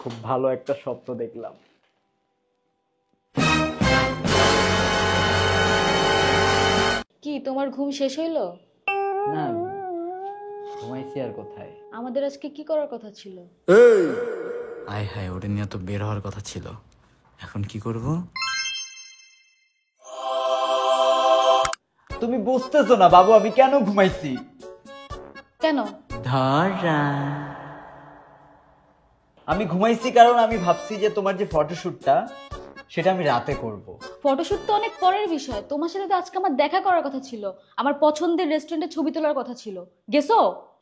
খুব ভালো একটা স্বপ্ন দেখলাম। কি তোমার ঘুম শেষ হইলো? না, ঘুমাইছি আর কোথায়। আমাদের আজকে কি করার কথা ছিল? আয় হায়, ওটা নিয়ে তো বের হওয়ার কথা ছিল। এখন কি করব? তুমি বুঝতেছো না বাবু আমি কেন ঘুমাইছি? কেন? ধরা আমি ঘুমাইছি কারণ আমি ভাবছি যে তোমার যে ফটোশুটটা সেটা আমি রাতে করব। ফটোশুট তো অনেক পরের বিষয়, তোমার সাথে তো আজকে আমার দেখা করার কথা ছিল, আমার পছন্দের রেস্টুরেন্টে ছবি তোলার কথা ছিল। গেছো?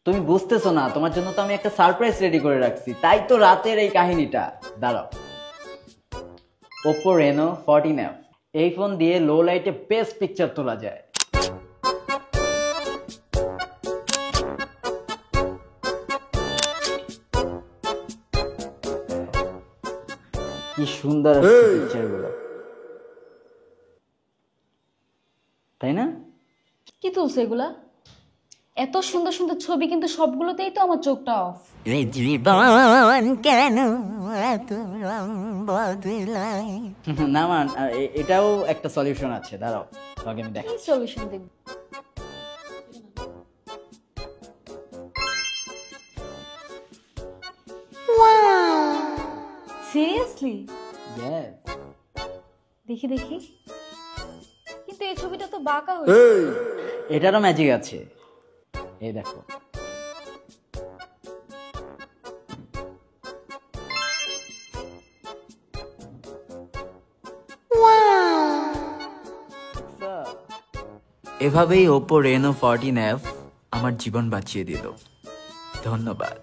তুমি বুঝতেছো না, তোমার জন্য তো আমি একটা সারপ্রাইজ রেডি করে রাখছি, তাই তো রাতের এই কাহিনীটা। দাঁড়াও, Oppo Reno 14F, এই ফোন দিয়ে লো লাইটে বেস্ট পিকচার তোলা যায়। কি সুন্দর পিকচার গুলো, তাই না? কি তুলছে এগুলা? এত সুন্দর সুন্দর ছবি, কিন্তু সবগুলোতেই তো আমার চোখটা অফ। জীবন কেন এত রং বদলায়? না মান, এটাও একটা সলিউশন আছে, দাঁড়াও তোমাকে আমি দেখ। কি সলিউশন দেব? সিরিয়াসলি? দেখি দেখি, কিন্তু এই ছবিটা তো বাঁকা হয়েছে। এটারও ম্যাজিক আছে, এই দেখো। এভাবেই Oppo Reno 14F আমার জীবন বাঁচিয়ে দিল। ধন্যবাদ।